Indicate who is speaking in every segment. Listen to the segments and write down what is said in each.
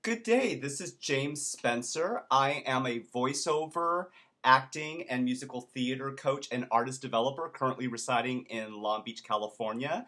Speaker 1: Good day. This is James Spencer. I am a voiceover, acting, and musical theater coach and artist developer currently residing in Long Beach, California.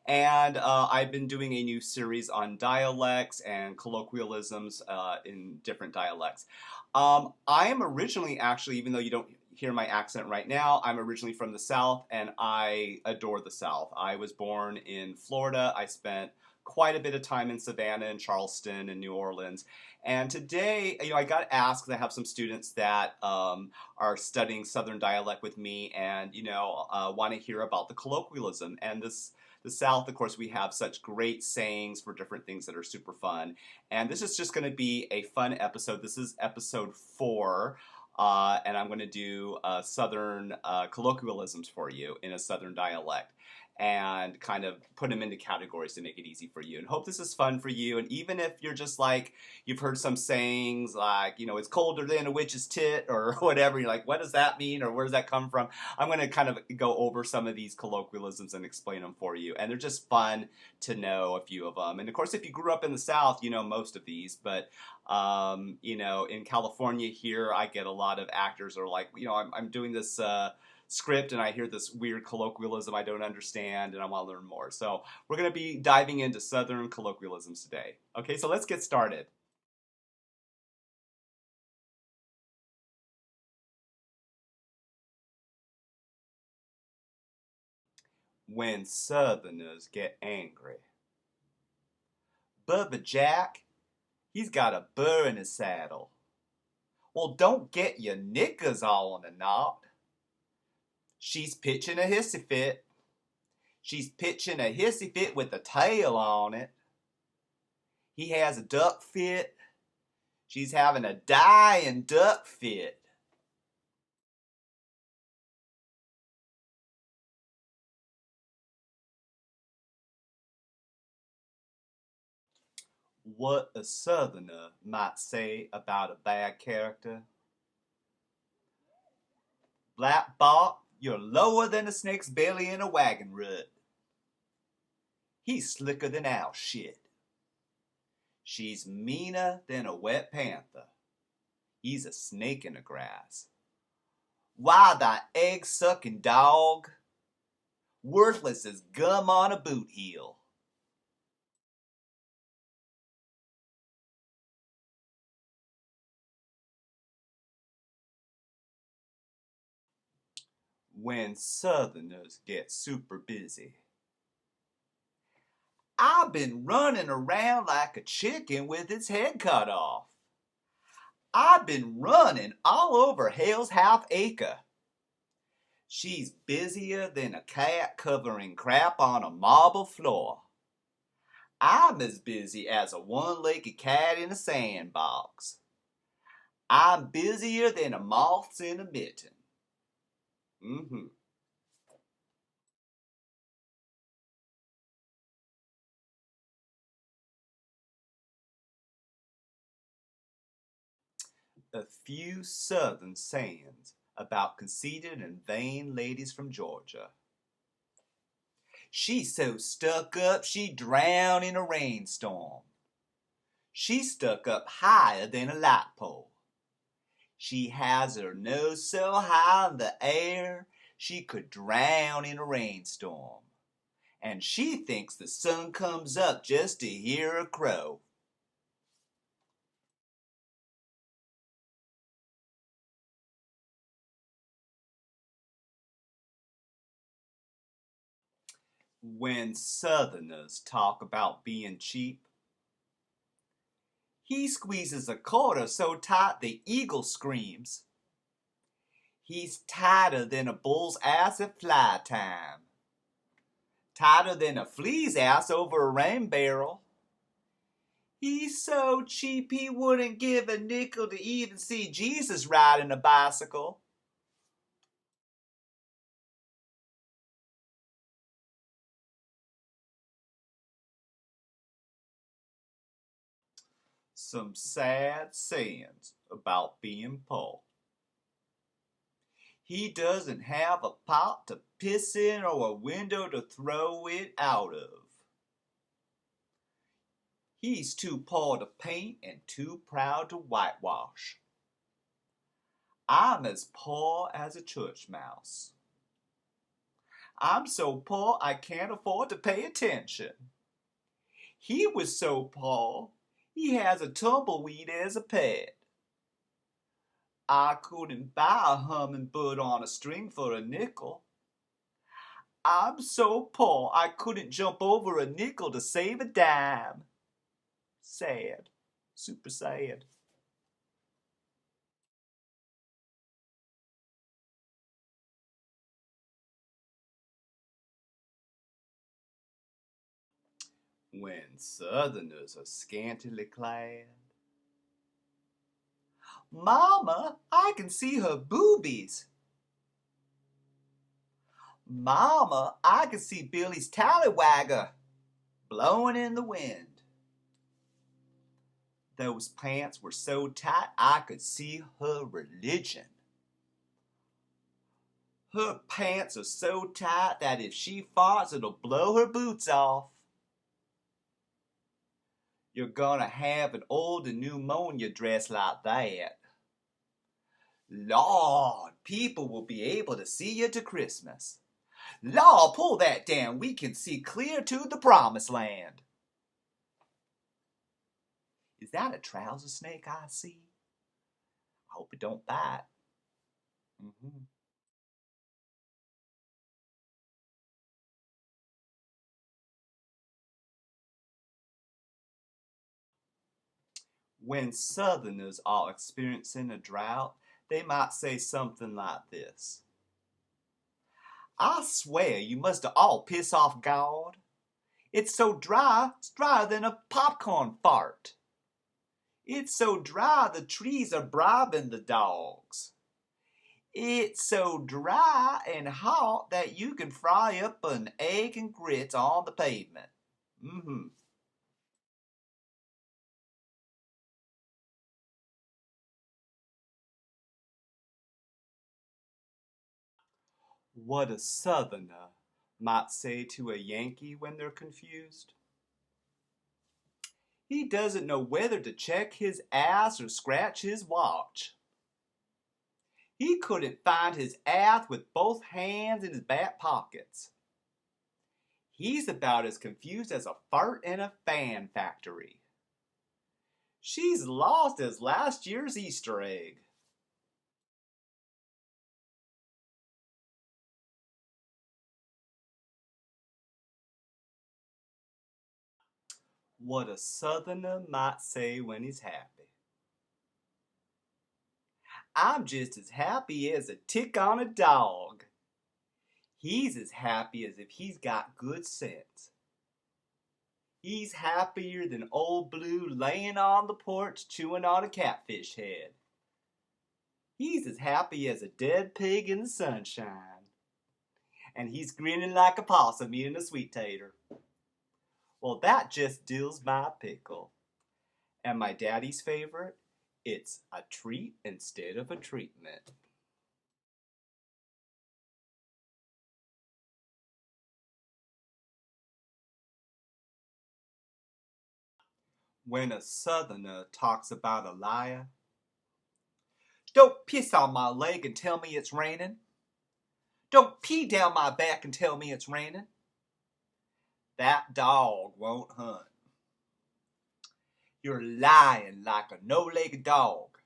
Speaker 1: And I've been doing a new series on dialects and colloquialisms in different dialects. I am originally, actually, even though you don't hear my accent right now, I'm originally from the South and I adore the South. I was born in Florida. I spent quite a bit of time in Savannah and Charleston and New Orleans. And today, I got asked, 'cause I have some students that are studying Southern dialect with me and, want to hear about the colloquialism. And the South, of course, we have such great sayings for different things that are super fun. And this is just going to be a fun episode. This is episode 4. And I'm going to do Southern colloquialisms for you in a Southern dialect and kind of put them into categories to make it easy for you. And hope this is fun for you. And even if you're just like, you've heard some sayings like, it's colder than a witch's tit or whatever, you're like, what does that mean or where does that come from? I'm going to kind of go over some of these colloquialisms and explain them for you. And they're just fun to know a few of them. And of course, if you grew up in the South, you know most of these. But, in California here, I get a lot of actors are like, I'm doing this script and I hear this weird colloquialism I don't understand and I want to learn more. So we're going to be diving into Southern colloquialisms today. Okay, so let's get started. When Southerners get angry. Bubba Jack, he's got a burr in his saddle. Well, don't get your knickers all in a knot. She's pitching a hissy fit. She's pitching a hissy fit with a tail on it. He has a duck fit. She's having a dying duck fit. What a Southerner might say about a bad character. Black Bart, you're lower than a snake's belly in a wagon rut. He's slicker than owl shit. She's meaner than a wet panther. He's a snake in the grass. Why, that egg-sucking dog, worthless as gum on a boot heel. When Southerners get super busy. I've been running around like a chicken with its head cut off. I've been running all over Hell's half acre. She's busier than a cat covering crap on a marble floor. I'm as busy as a one-legged cat in a sandbox. I'm busier than a moth in a mitten. A few Southern sayings about conceited and vain ladies from Georgia. She's so stuck up she'd drown in a rainstorm. She's stuck up higher than a light pole. She has her nose so high in the air she could drown in a rainstorm. And she thinks the sun comes up just to hear her crow. When Southerners talk about being cheap, he squeezes a quarter so tight the eagle screams. He's tighter than a bull's ass at fly time. Tighter than a flea's ass over a rain barrel. He's so cheap he wouldn't give a nickel to even see Jesus riding a bicycle. Some sad sayings about being poor. He doesn't have a pot to piss in or a window to throw it out of. He's too poor to paint and too proud to whitewash. I'm as poor as a church mouse. I'm so poor I can't afford to pay attention. He was so poor, he has a tumbleweed as a pet. I couldn't buy a hummingbird on a string for a nickel. I'm so poor I couldn't jump over a nickel to save a dime. Sad. Super sad. When Southerners are scantily clad. Mama, I can see her boobies. Mama, I can see Billy's tallywagger blowing in the wind. Those pants were so tight I could see her religion. Her pants are so tight that if she farts it'll blow her boots off. You're gonna have an old and pneumonia dress like that. Lord, people will be able to see you to Christmas. Lord, pull that down. We can see clear to the promised land. Is that a trouser snake I see? I hope it don't bite. When Southerners are experiencing a drought, they might say something like this. I swear you must have all piss off God. It's so dry, it's drier than a popcorn fart. It's so dry the trees are bribing the dogs. It's so dry and hot that you can fry up an egg and grits on the pavement. What a Southerner might say to a Yankee when they're confused. He doesn't know whether to check his ass or scratch his watch. He couldn't find his ass with both hands in his back pockets. He's about as confused as a fart in a fan factory. She's lost as last year's Easter egg. What a Southerner might say when he's happy. I'm just as happy as a tick on a dog. He's as happy as if he's got good sense. He's happier than old Blue laying on the porch chewing on a catfish head. He's as happy as a dead pig in the sunshine. And he's grinning like a possum eating a sweet tater. Well, that just dills my pickle. And my daddy's favorite, it's a treat instead of a treatment. When a Southerner talks about a liar, don't piss on my leg and tell me it's raining. Don't pee down my back and tell me it's raining. That dog won't hunt. You're lying like a no-legged dog.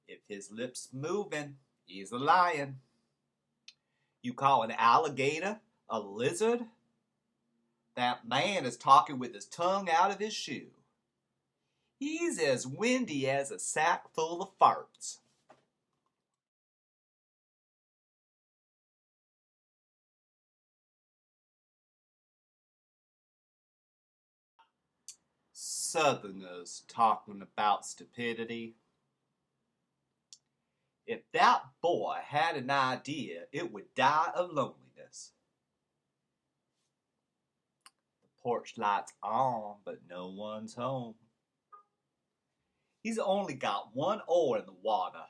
Speaker 1: If his lips moving, he's a lion. You call an alligator a lizard? That man is talking with his tongue out of his shoe. He's as windy as a sack full of farts. Southerners talking about stupidity. If that boy had an idea, it would die of loneliness. The porch light's on, but no one's home. He's only got one oar in the water.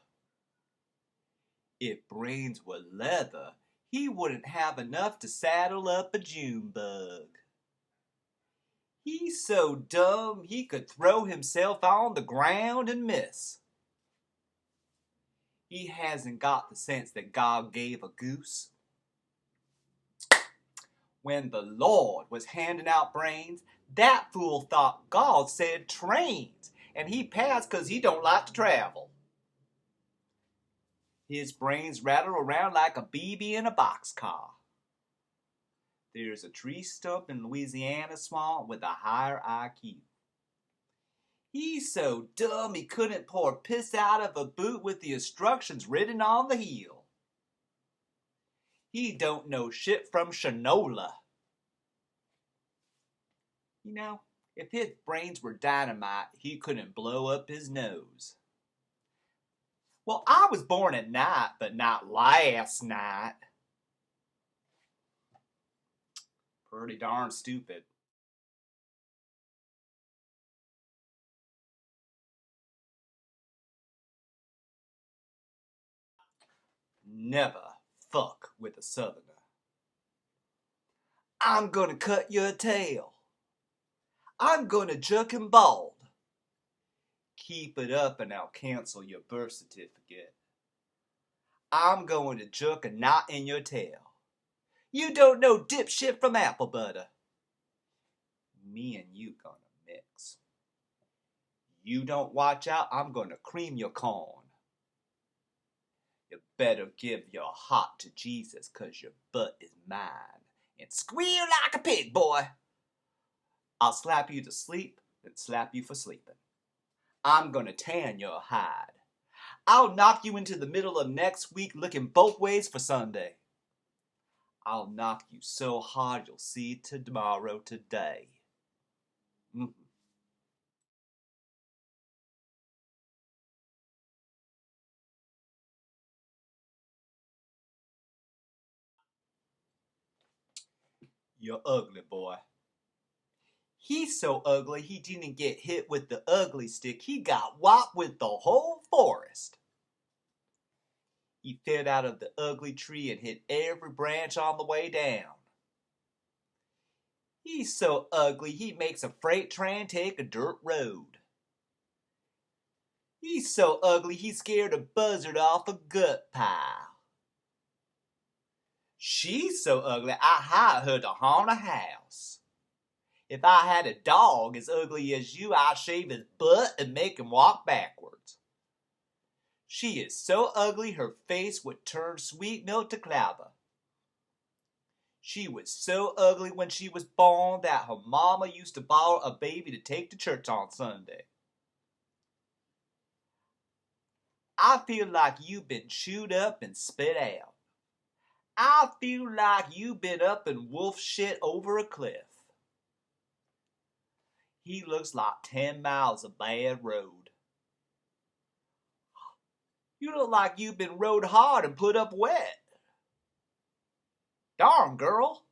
Speaker 1: If brains were leather, he wouldn't have enough to saddle up a June bug. He's so dumb he could throw himself on the ground and miss. He hasn't got the sense that God gave a goose. When the Lord was handing out brains, that fool thought God said trains, and he passed 'cause he don't like to travel. His brains rattle around like a BB in a boxcar. There's a tree stump in Louisiana swamp with a higher IQ. He's so dumb he couldn't pour piss out of a boot with the instructions written on the heel. He don't know shit from shinola. You know, if his brains were dynamite, he couldn't blow up his nose. Well, I was born at night, but not last night. Pretty darn stupid. Never fuck with a southerner. I'm gonna cut your tail. I'm gonna jerk him bald. Keep it up and I'll cancel your birth certificate. I'm going to jerk a knot in your tail. You don't know dipshit from apple butter. Me and you gonna mix. You don't watch out, I'm gonna cream your corn. You better give your heart to Jesus, 'cause your butt is mine. And squeal like a pig, boy. I'll slap you to sleep, then slap you for sleeping. I'm gonna tan your hide. I'll knock you into the middle of next week looking both ways for Sunday. I'll knock you so hard you'll see tomorrow today. You're ugly, boy. He's so ugly he didn't get hit with the ugly stick. He got whopped with the whole forest. He fell out of the ugly tree and hit every branch on the way down. He's so ugly he makes a freight train take a dirt road. He's so ugly he scared a buzzard off a gut pile. She's so ugly I hired her to haunt a house. If I had a dog as ugly as you, I'd shave his butt and make him walk backwards. She is so ugly her face would turn sweet milk to clabber. She was so ugly when she was born that her mama used to borrow a baby to take to church on Sunday. I feel like you've been chewed up and spit out. I feel like you've been up in wolf shit over a cliff. He looks like 10 miles of bad road. You look like you've been rode hard and put up wet. Darn, girl.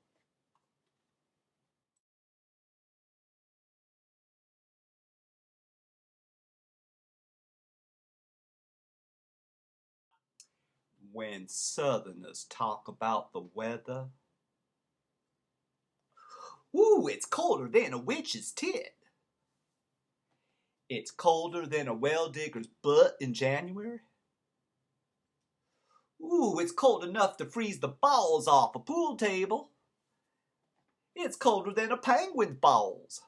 Speaker 1: When Southerners talk about the weather, ooh, it's colder than a witch's tit. It's colder than a well digger's butt in January. Ooh, it's cold enough to freeze the balls off a pool table. It's colder than a penguin's balls.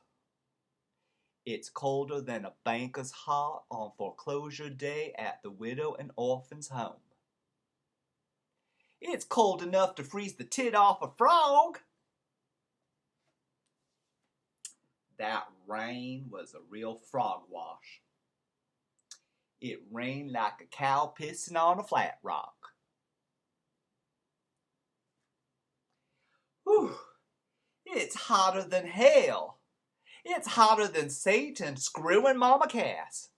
Speaker 1: It's colder than a banker's heart on foreclosure day at the widow and orphan's home. It's cold enough to freeze the tit off a frog. That rain was a real frog wash. It rained like a cow pissing on a flat rock. Whew. It's hotter than hell. It's hotter than Satan screwing Mama Cass.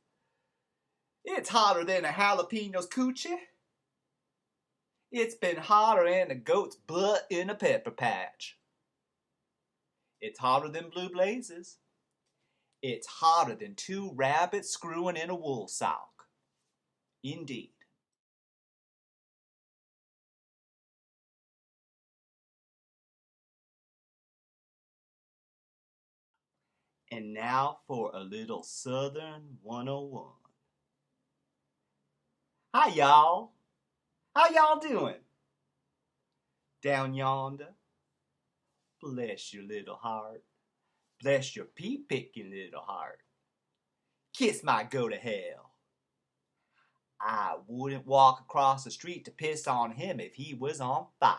Speaker 1: It's hotter than a jalapeno's coochie. It's been hotter than a goat's butt in a pepper patch. It's hotter than blue blazes. It's hotter than 2 rabbits screwing in a wool sock. Indeed. And now for a little Southern 101. Hi, y'all. How y'all doing? Down yonder? Bless your little heart. Bless your pea-picking little heart. Kiss my go to hell. I wouldn't walk across the street to piss on him if he was on fire.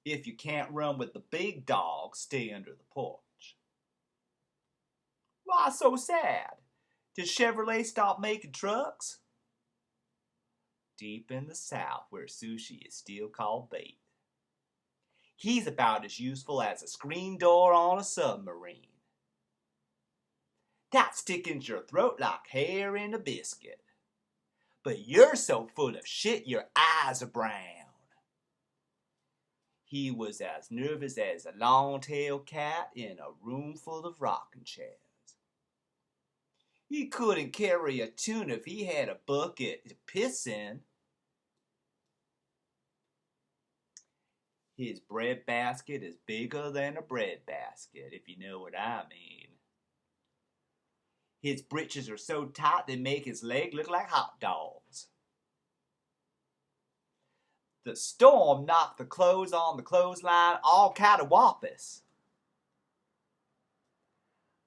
Speaker 1: If you can't run with the big dog, stay under the porch. Why so sad? Did Chevrolet stop making trucks? Deep in the South, where sushi is still called bait. He's about as useful as a screen door on a submarine. That sticks in your throat like hair in a biscuit. But you're so full of shit your eyes are brown. He was as nervous as a long-tailed cat in a room full of rocking chairs. He couldn't carry a tune if he had a bucket to piss in. His bread basket is bigger than a bread basket, if you know what I mean. His breeches are so tight they make his leg look like hot dogs. The storm knocked the clothes on the clothesline all catawampus.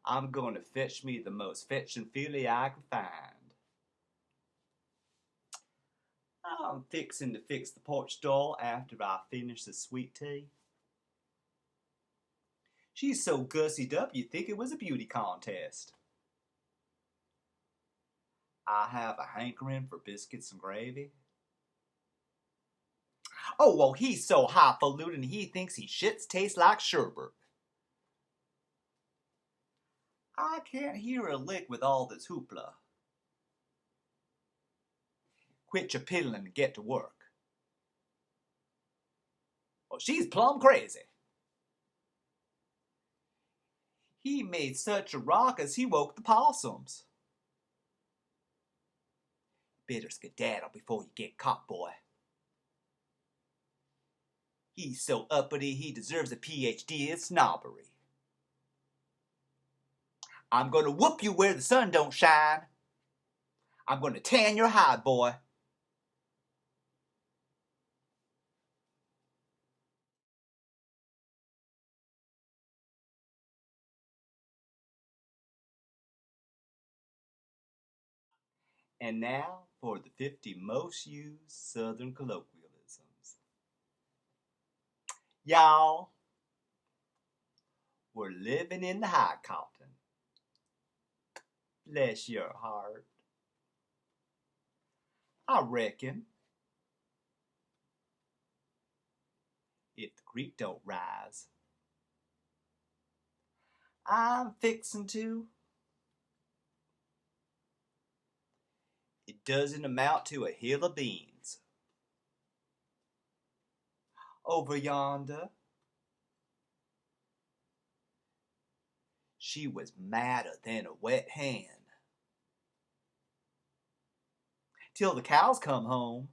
Speaker 1: I'm going to fetch me the most fetching filly I can find. I'm fixing to fix the porch stall after I finish the sweet tea. She's so gussied up you'd think it was a beauty contest. I have a hankering for biscuits and gravy. Oh, well, he's so highfalutin he thinks his shits taste like sherbet. I can't hear a lick with all this hoopla. Quit your piddling and get to work. Well, she's plumb crazy. He made such a ruckus he woke the possums. Better skedaddle before you get caught, boy. He's so uppity he deserves a PhD in snobbery. I'm gonna whoop you where the sun don't shine. I'm gonna tan your hide, boy. And now for the 50 most used Southern colloquialisms. Y'all, we're living in the high cotton. Bless your heart. I reckon if the creek don't rise, I'm fixin' to. It doesn't amount to a hill of beans. Over yonder, she was madder than a wet hen. Till the cows come home.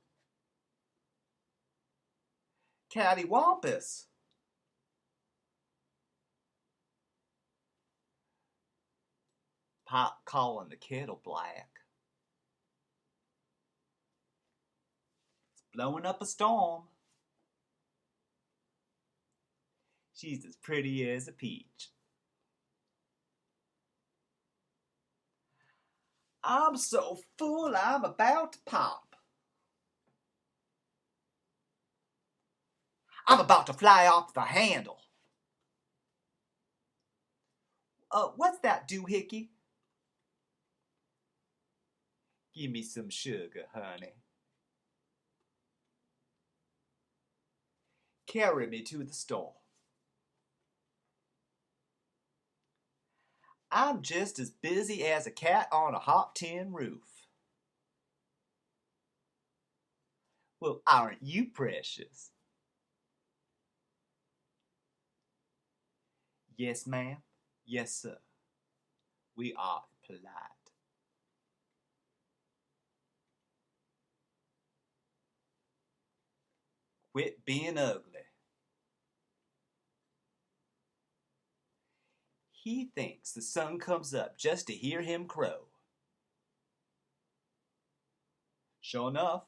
Speaker 1: Cattywampus. Pot calling the kettle black. It's blowing up a storm. She's as pretty as a peach. I'm so full I'm about to pop. I'm about to fly off the handle. What's that, doohickey? Give me some sugar, honey. Carry me to the store. I'm just as busy as a cat on a hot tin roof. Well, aren't you precious? Yes, ma'am. Yes, sir. We are polite. Quit being ugly. He thinks the sun comes up just to hear him crow. Sure enough,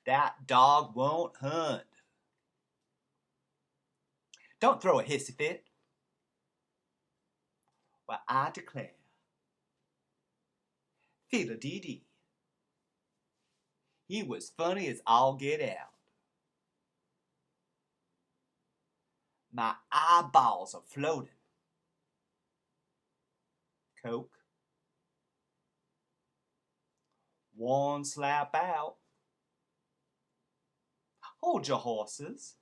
Speaker 1: that dog won't hunt. Don't throw a hissy fit. Well, I declare, fiddle-dee-dee. He was funny as all get out. My eyeballs are floating. Coke. One slap out. Hold your horses.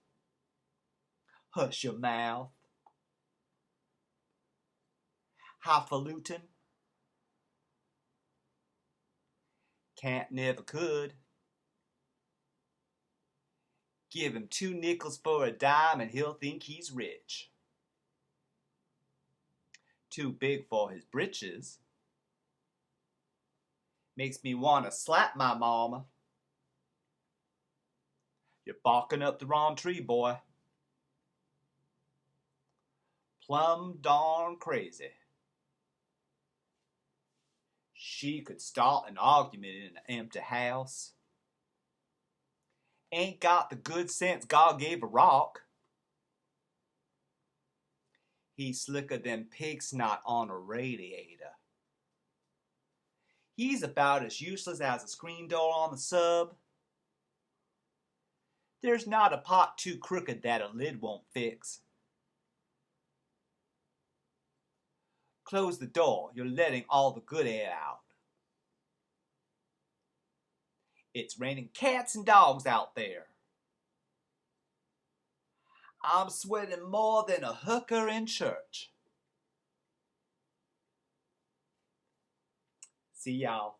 Speaker 1: Hush your mouth. Highfalutin. Can't never could. Give him 2 nickels for a dime and he'll think he's rich. Too big for his britches. Makes me want to slap my mama. You're barking up the wrong tree, boy. Plumb darn crazy. She could start an argument in an empty house. Ain't got the good sense God gave a rock. He's slicker than pig snot on a radiator. He's about as useless as a screen door on the sub. There's not a pot too crooked that a lid won't fix. Close the door, you're letting all the good air out. It's raining cats and dogs out there. I'm sweating more than a hooker in church. See y'all.